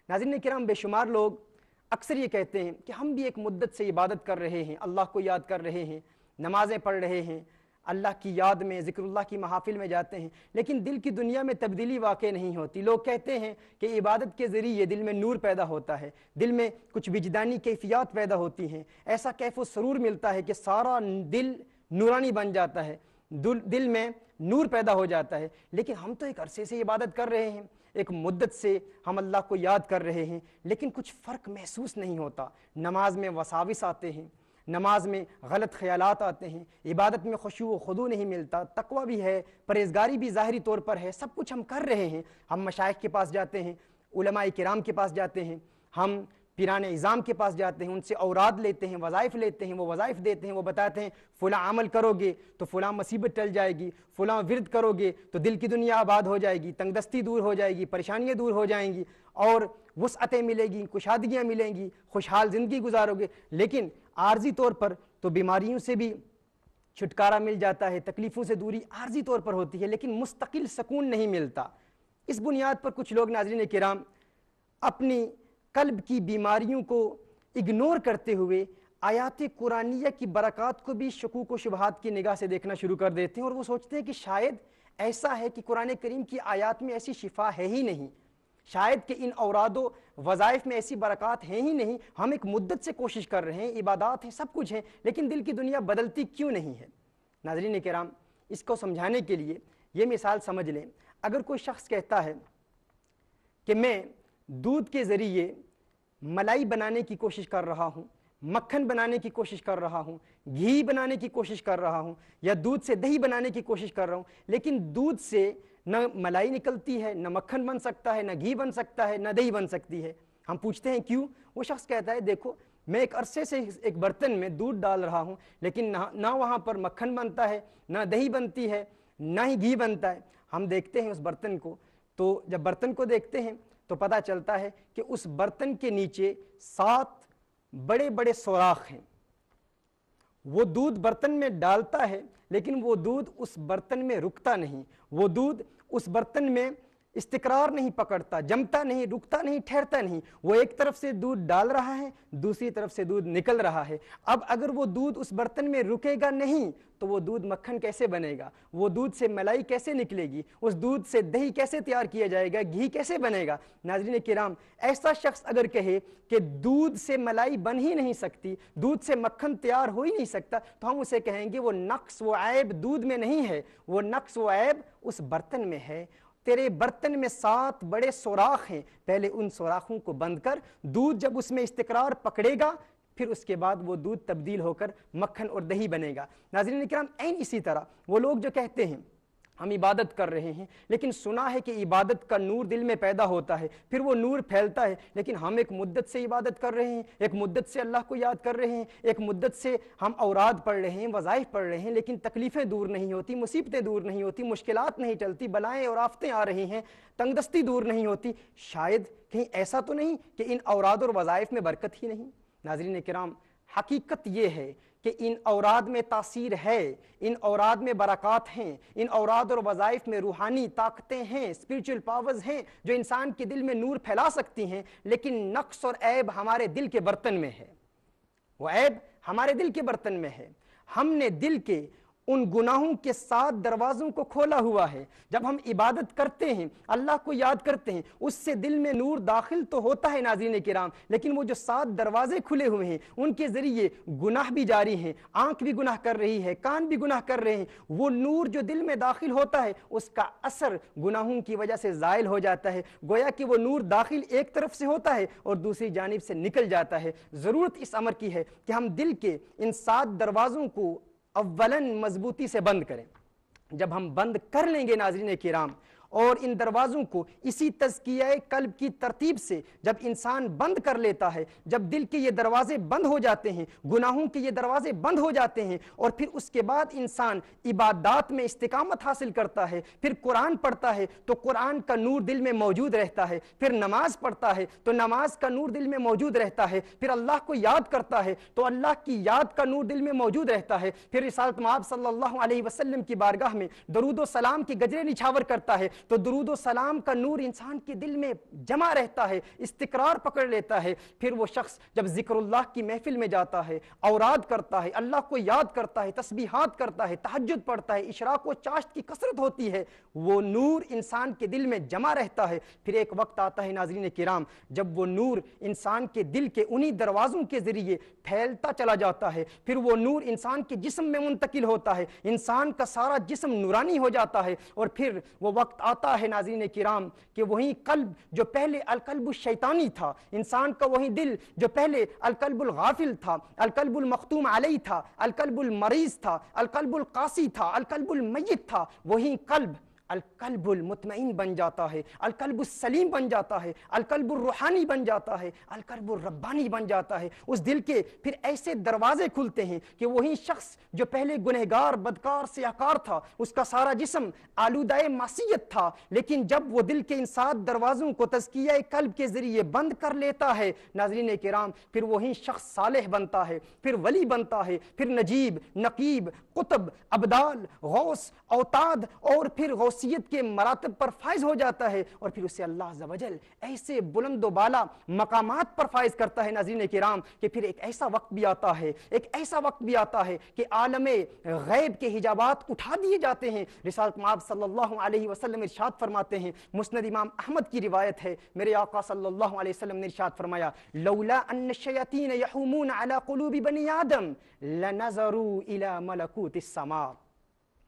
ناظرین کرام، بے شمار لوگ اکثر یہ کہتے ہیں کہ ہم بھی ایک مدت سے عبادت کر رہے ہیں، اللہ کو یاد کر رہے ہیں، نمازیں پڑھ رہے ہیں، اللہ کی یاد میں، ذکر اللہ کی محافل میں جاتے ہیں، لیکن دل کی دنیا میں تبدیلی واقع نہیں ہوتی۔ لوگ کہتے ہیں کہ عبادت کے ذریعے دل میں نور پیدا ہوتا ہے، دل میں کچھ وجدانی کیفیات پیدا ہوتی ہیں، ایسا کیف و سرور ملتا ہے کہ سارا دل نورانی بن جاتا ہے، دل میں نور پیدا ہو جاتا ہے۔ لیکن ہم تو ایک عرصے سے عبادت کر رہے ہیں، ایک مدت سے ہم اللہ کو یاد کر رہے ہیں، لیکن کچھ فرق محسوس نہیں ہوتا۔ نماز میں وساوس آتے ہیں، نماز میں غلط خیالات آتے ہیں، عبادت میں خشوع و خضوع نہیں ملتا، تقوی بھی ہے، پرہیزگاری بھی ظاہری طور پر ہے، سب کچھ ہم کر رہے ہیں۔ ہم مشائخ کے پاس جاتے ہیں، علماء کرام کے پاس جاتے ہیں، ہم پیران عظام کے پاس جاتے ہیں، ان سے اوراد لیتے ہیں، وظائف لیتے ہیں، وہ وظائف دیتے ہیں، وہ بتاتے ہیں فلاں عمل کرو گے تو فلاں مصیبت ٹل جائے گی، فلاں ورد کرو گے تو دل کی دنیا آباد ہو جائے گی، تنگ دستی دور ہو جائے گی، پریشانیاں دور ہو جائیں گی، اور وسعتیں ملے گی، کشادگیاں ملیں گی، خوشحال زندگی گزارو گے۔ لیکن عارضی طور پر تو بیماریوں سے بھی چھٹکارا مل جاتا ہے، تکلیفوں سے دوری عارضی طور پر ہوتی ہے، لیکن مستقل سکون نہیں ملتا۔ اس بنیاد پر کچھ لوگ ناظرین کرام اپنی قلب کی بیماریوں کو اگنور کرتے ہوئے آیات قرآنیہ کی برکات کو بھی شکوک و شبہات کی نگاہ سے دیکھنا شروع کر دیتے ہیں، اور وہ سوچتے ہیں کہ شاید ایسا ہے کہ قرآن کریم کی آیات میں ایسی شفا ہے ہی نہیں، شاید کہ ان اوراد و وظائف میں ایسی برکات ہیں ہی نہیں، ہم ایک مدت سے کوشش کر رہے ہیں، عبادات ہیں، سب کچھ ہیں، لیکن دل کی دنیا بدلتی کیوں نہیں ہے؟ ناظرین کرام، اس کو سمجھانے کے لیے یہ مثال سمجھ لیں۔ اگر کوئی شخص کہتا ہے کہ میں دودھ کے ذریعے ملائی بنانے کی کوشش کر رہا ہوں، مکھن بنانے کی کوشش کر رہا ہوں، گھی بنانے کی کوشش کر رہا ہوں، یا دودھ سے دہی بنانے کی کوشش کر رہا ہوں، لیکن دودھ سے نہ ملائی نکلتی ہے، نہ مکھن بن سکتا ہے، نہ گھی بن سکتا ہے، نہ دہی بن سکتی ہے۔ ہم پوچھتے ہیں کیوں؟ وہ شخص کہتا ہے دیکھو میں ایک عرصے سے ایک برتن میں دودھ ڈال رہا ہوں، لیکن نہ وہاں پر مکھن بنتا ہے، نہ دہی بنتی ہے، نہ ہی گھی بنتا ہے۔ ہم دیکھتے ہیں اس برتن کو، تو جب برتن کو دیکھتے ہیں تو پتہ چلتا ہے کہ اس برتن کے نیچے 7 بڑے بڑے سوراخ ہیں۔ وہ دودھ برتن میں ڈالتا ہے، لیکن وہ دودھ اس برتن میں رکتا نہیں، وہ دودھ اس برتن میں استقرار نہیں پکڑتا، جمتا نہیں، رکتا نہیں، ٹھہرتا نہیں۔ وہ ایک طرف سے دودھ ڈال رہا ہے، دوسری طرف سے دودھ نکل رہا ہے۔ اب اگر وہ دودھ اس برتن میں رکے گا نہیں تو وہ دودھ مکھن کیسے بنے گا؟ وہ دودھ سے ملائی کیسے نکلے گی؟ اس دودھ سے دہی کیسے تیار کیا جائے گا؟ گھی کیسے بنے گا؟ ناظرین کرام، ایسا شخص اگر کہے کہ دودھ سے ملائی بن ہی نہیں سکتی، دودھ سے مکھن تیار ہو ہی نہیں سکتا، تو ہم اسے کہیں گے وہ نقص و عیب دودھ میں نہیں ہے، وہ نقص و عیب اس برتن میں ہے۔ تیرے برتن میں 7 بڑے سوراخ ہیں، پہلے ان سوراخوں کو بند کر، دودھ جب اس میں استقرار پکڑے گا پھر اس کے بعد وہ دودھ تبدیل ہو کر مکھن اور دہی بنے گا۔ ناظرین کرام، عین اسی طرح وہ لوگ جو کہتے ہیں ہم عبادت کر رہے ہیں، لیکن سنا ہے کہ عبادت کا نور دل میں پیدا ہوتا ہے، پھر وہ نور پھیلتا ہے، لیکن ہم ایک مدت سے عبادت کر رہے ہیں، ایک مدت سے اللہ کو یاد کر رہے ہیں، ایک مدت سے ہم اوراد پڑھ رہے ہیں، وظائف پڑھ رہے ہیں، لیکن تکلیفیں دور نہیں ہوتی، مصیبتیں دور نہیں ہوتی، مشکلات نہیں ٹلتی، بلائیں اور آفتیں آ رہی ہیں، تنگ دستی دور نہیں ہوتی۔ شاید کہیں ایسا تو نہیں کہ ان اوراد اور وظائف میں برکت ہی نہیں؟ ناظرین کرام، حقیقت یہ ہے کہ ان اوراد میں تاثیر ہے، ان اوراد میں برکات ہیں، ان اوراد اور وظائف میں روحانی طاقتیں ہیں، اسپریچول پاورز ہیں جو انسان کے دل میں نور پھیلا سکتی ہیں، لیکن نقص اور عیب ہمارے دل کے برتن میں ہے، وہ عیب ہمارے دل کے برتن میں ہے۔ ہم نے دل کے ان گناہوں کے 7 دروازوں کو کھولا ہوا ہے۔ جب ہم عبادت کرتے ہیں، اللہ کو یاد کرتے ہیں، اس سے دل میں نور داخل تو ہوتا ہے ناظرین کرام، لیکن وہ جو 7 دروازے کھلے ہوئے ہیں ان کے ذریعے گناہ بھی جاری ہیں، آنکھ بھی گناہ کر رہی ہے، کان بھی گناہ کر رہے ہیں۔ وہ نور جو دل میں داخل ہوتا ہے اس کا اثر گناہوں کی وجہ سے زائل ہو جاتا ہے، گویا کہ وہ نور داخل ایک طرف سے ہوتا ہے اور دوسری جانب سے نکل جاتا ہے۔ ضرورت اس امر کی ہے کہ ہم دل کے ان 7 دروازوں کو اولاً مضبوطی سے بند کریں۔ جب ہم بند کر لیں گے ناظرین کرام، اور ان دروازوں کو اسی تزکیہ قلب کی ترتیب سے جب انسان بند کر لیتا ہے، جب دل کے یہ دروازے بند ہو جاتے ہیں، گناہوں کے یہ دروازے بند ہو جاتے ہیں، اور پھر اس کے بعد انسان عبادات میں استقامت حاصل کرتا ہے، پھر قرآن پڑھتا ہے تو قرآن کا نور دل میں موجود رہتا ہے، پھر نماز پڑھتا ہے تو نماز کا نور دل میں موجود رہتا ہے، پھر اللہ کو یاد کرتا ہے تو اللہ کی یاد کا نور دل میں موجود رہتا ہے، پھر رسالت مآب صلی اللہ علیہ وسلم کی بارگاہ میں درود و سلام کے گجرے نچھاور کرتا ہے تو درود و سلام کا نور انسان کے دل میں جمع رہتا ہے، استقرار پکڑ لیتا ہے۔ پھر وہ شخص جب ذکر اللہ کی محفل میں جاتا ہے، اوراد کرتا ہے، اللہ کو یاد کرتا ہے، تسبیحات کرتا ہے، تہجد پڑھتا ہے، اشراق و چاشت کی کثرت ہوتی ہے، وہ نور انسان کے دل میں جمع رہتا ہے۔ پھر ایک وقت آتا ہے ناظرین کرام جب وہ نور انسان کے دل کے انہی دروازوں کے ذریعے پھیلتا چلا جاتا ہے، پھر وہ نور انسان کے جسم میں منتقل ہوتا ہے، انسان کا سارا جسم نورانی ہو جاتا ہے، اور پھر وہ وقت آتا ہے ناظرین کرام کہ وہی قلب جو پہلے القلب الشیطانی تھا، انسان کا وہی دل جو پہلے القلب الغافل تھا، القلب المختوم علیہ تھا، القلب المریض تھا، القلب القاسی تھا، القلب المیت تھا، وہی قلب القلب المطمئن بن جاتا ہے، القلب السلیم بن جاتا ہے، القلب الروحانی بن جاتا ہے، القلب الربانی بن جاتا ہے۔ اس دل کے پھر ایسے دروازے کھلتے ہیں کہ وہی شخص جو پہلے گنہگار، بدکار، سیاہکار تھا، اس کا سارا جسم آلودہ معصیت تھا، لیکن جب وہ دل کے ان 7 دروازوں کو تزکیہ قلب کے ذریعے بند کر لیتا ہے ناظرین کرام، پھر وہی شخص صالح بنتا ہے، پھر ولی بنتا ہے، پھر نجیب، نقیب، قطب، ابدال، غوث، اوتاد اور پھر غوثیت کے مراتب پر فائز ہو جاتا ہے، اور پھر اسے اللہ عز و جل ایسے بلند و بالا مقامات پر فائز کرتا ہے ناظرین کرام کہ پھر ایک ایسا وقت بھی آتا ہے، ایک ایسا وقت بھی آتا ہے کہ عالم غیب کے حجابات اٹھا دیے جاتے ہیں۔ رسالت مآب صلی اللہ علیہ وسلم ارشاد فرماتے ہیں، مسند امام احمد کی روایت ہے، میرے آقا صلی اللہ علیہ وسلم نے ارشاد فرمایا، لولا ان الشیاطین یحومون علی قلوب بنی آدم لنظروا الی ملکوت السماء۔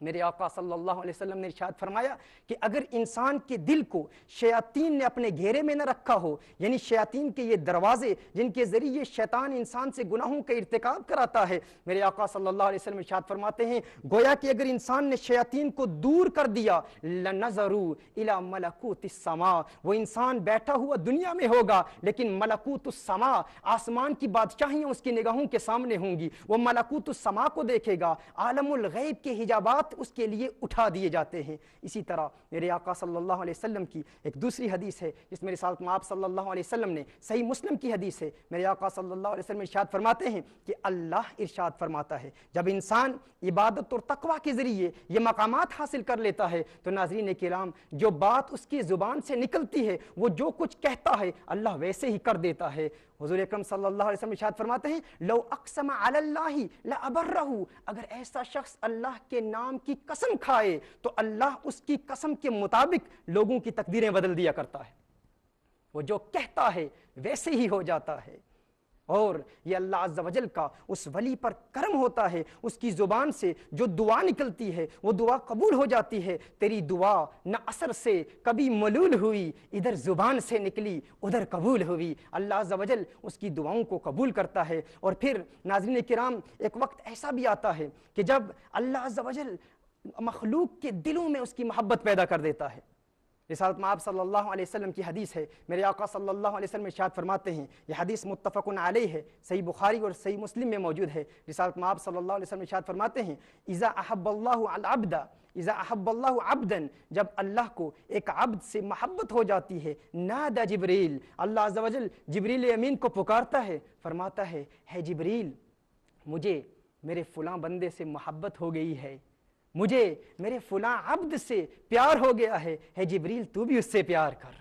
میرے آقا صلی اللہ علیہ وسلم نے ارشاد فرمایا کہ اگر انسان کے دل کو شیاطین نے اپنے گھیرے میں نہ رکھا ہو، یعنی شیاطین کے یہ دروازے جن کے ذریعے شیطان انسان سے گناہوں کا ارتکاب کراتا ہے، میرے آقا صلی اللہ علیہ وسلم ارشاد فرماتے ہیں گویا کہ اگر انسان نے شیاطین کو دور کر دیا، لنظروا الی ملکوت السماء، وہ انسان بیٹھا ہوا دنیا میں ہوگا لیکن ملکوت السماء، آسمان کی بادشاہیاں اس کی نگاہوں کے سامنے ہوں گی، وہ ملکوت السماء کو دیکھے گا، عالم الغیب کے حجابات اس کے لیے اٹھا دیے جاتے ہیں۔ اسی طرح میرے آقا صلی اللہ علیہ وسلم کی ایک دوسری حدیث ہے جس میں رسالت مآب صلی اللہ علیہ وسلم نے، صحیح مسلم کی حدیث ہے، میرے آقا صلی اللہ علیہ وسلم ارشاد فرماتے ہیں کہ اللہ ارشاد فرماتا ہے جب انسان عبادت اور تقوی کے ذریعے یہ مقامات حاصل کر لیتا ہے تو ناظرین کرام جو بات اس کی زبان سے نکلتی ہے، وہ جو کچھ کہتا ہے اللہ ویسے ہی کر دیتا ہے۔ حضور اکرم صلی اللہ علیہ وسلم ارشاد فرماتے ہیں لو اقسم علی اللہ لابرہ، اگر ایسا شخص اللہ کے نام کی قسم کھائے تو اللہ اس کی قسم کے مطابق لوگوں کی تقدیریں بدل دیا کرتا ہے، وہ جو کہتا ہے ویسے ہی ہو جاتا ہے۔ اور یہ اللہ عز و جل کا اس ولی پر کرم ہوتا ہے، اس کی زبان سے جو دعا نکلتی ہے وہ دعا قبول ہو جاتی ہے۔ تیری دعا نہ اثر سے کبھی ملول ہوئی، ادھر زبان سے نکلی ادھر قبول ہوئی۔ اللہ عز و جل اس کی دعاؤں کو قبول کرتا ہے۔ اور پھر ناظرین کرام ایک وقت ایسا بھی آتا ہے کہ جب اللہ عز و جل مخلوق کے دلوں میں اس کی محبت پیدا کر دیتا ہے۔ رسالت مآب صلی اللہ علیہ وسلم کی حدیث ہے، میرے آقا صلی اللہ علیہ وسلم ارشاد فرماتے ہیں، یہ حدیث متفق علیہ ہے، صحیح بخاری اور صحیح مسلم میں موجود ہے۔ رسالت مآب صلی اللہ علیہ وسلم ارشاد فرماتے ہیں اذا احب اللہ العبد، اذا احب اللہ عبدا، جب اللہ کو ایک عبد سے محبت ہو جاتی ہے، نادى جبریل، اللہ عز و جل جبریل امین کو پکارتا ہے، فرماتا ہے ہے جبریل مجھے میرے فلاں بندے سے محبت ہو گئی ہے، مجھے میرے فلاں عبد سے پیار ہو گیا ہے جبریل تو بھی اس سے پیار کر،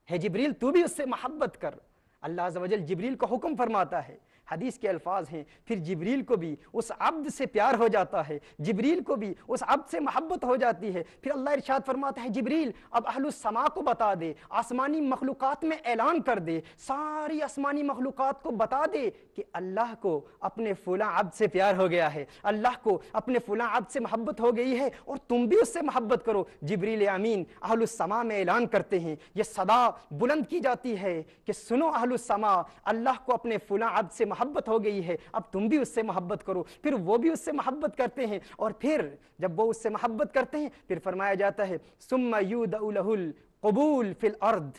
ہے جبریل تو بھی اس سے محبت کر۔ اللہ عز و جل جبریل کو حکم فرماتا ہے، حدیث کے الفاظ ہیں، پھر جبریل کو بھی اس عبد سے پیار ہو جاتا ہے، جبریل کو بھی اس عبد سے محبت ہو جاتی ہے۔ پھر اللہ ارشاد فرماتا ہے جبریل اب اہل السماء کو بتا دے، آسمانی مخلوقات میں اعلان کر دے، ساری آسمانی مخلوقات کو بتا دے کہ اللہ کو اپنے فلاں عبد سے پیار ہو گیا ہے، اللہ کو اپنے فلاں عبد سے محبت ہو گئی ہے اور تم بھی اس سے محبت کرو۔ جبریل امین اہل السماء میں اعلان کرتے ہیں، یہ صدا بلند کی جاتی ہے کہ سنو اہل السماء، اللہ کو اپنے فلاں عبد سے محبت ہو گئی ہے، اب تم بھی اس سے محبت کرو۔ پھر وہ بھی اس سے محبت کرتے ہیں، اور پھر جب وہ اس سے محبت کرتے ہیں پھر فرمایا جاتا ہے ثم یودع لہ القبول فی الارض،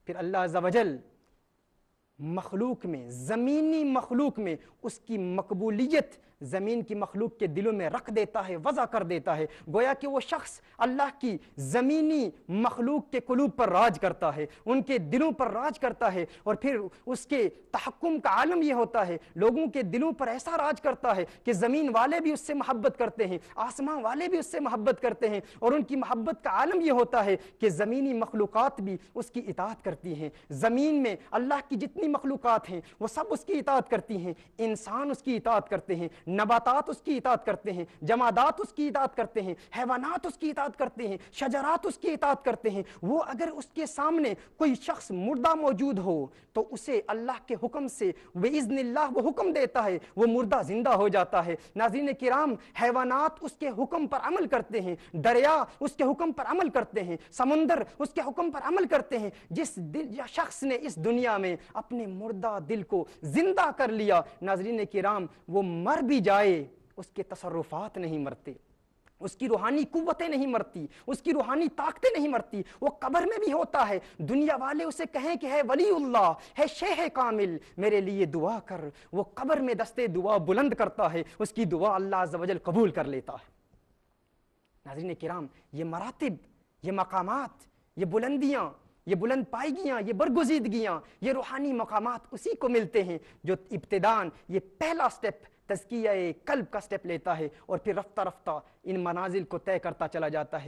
پھر اللہ عز و جل مخلوق میں، زمینی مخلوق میں اس کی مقبولیت زمین کی مخلوق کے دلوں میں رکھ دیتا ہے، وضع کر دیتا ہے۔ گویا کہ وہ شخص اللہ کی زمینی مخلوق کے قلوب پر راج کرتا ہے، ان کے دلوں پر راج کرتا ہے، اور پھر اس کے تحکم کا عالم یہ ہوتا ہے، لوگوں کے دلوں پر ایسا راج کرتا ہے کہ زمین والے بھی اس سے محبت کرتے ہیں، آسمان والے بھی اس سے محبت کرتے ہیں، اور ان کی محبت کا عالم یہ ہوتا ہے کہ زمینی مخلوقات بھی اس کی اطاعت کرتی ہیں۔ زمین میں اللہ کی جتنی مخلوقات ہیں وہ سب اس کی اطاعت کرتی ہیں، انسان اس کی اطاعت کرتے ہیں، نباتات اس کی اطاعت کرتے ہیں، جمادات اس کی اطاعت کرتے ہیں، حیوانات اس کی اطاعت کرتے ہیں، شجرات اس کی اطاعت کرتے ہیں۔ وہ اگر اس کے سامنے کوئی شخص مردہ موجود ہو تو اسے اللہ کے حکم سے بإذن اللہ وہ حکم دیتا ہے، وہ مردہ زندہ ہو جاتا ہے۔ ناظرین کرام، حیوانات اس کے حکم پر عمل کرتے ہیں، دریا اس کے حکم پر عمل کرتے ہیں، سمندر اس کے حکم پر عمل کرتے ہیں۔ جس شخص نے اس دنیا میں اپنے مردہ دل کو زندہ کر لیا، ناظرین کرام، وہ مر بھی جائے اس کے تصرفات نہیں مرتے، اس کی روحانی قوتیں نہیں مرتی، اس کی روحانی طاقتیں نہیں مرتی۔ وہ قبر میں بھی ہوتا ہے، دنیا والے اسے کہیں کہ ہے ولی اللہ، ہے شیخ کامل، میرے لیے دعا کر، وہ قبر میں دستے دعا بلند کرتا ہے، اس کی دعا اللہ عز و جل قبول کر لیتا ہے۔ ناظرین کرام، یہ مراتب، یہ مقامات، یہ بلندیاں، یہ بلند پائیگیاں، یہ برگزیدگیاں، یہ روحانی مقامات اسی کو ملتے ہیں جو ابتداً یہ پہلا سٹیپ تزکیہ قلب کا سٹیپ لیتا ہے، اور پھر رفتہ رفتہ ان منازل کو طے کرتا چلا جاتا ہے۔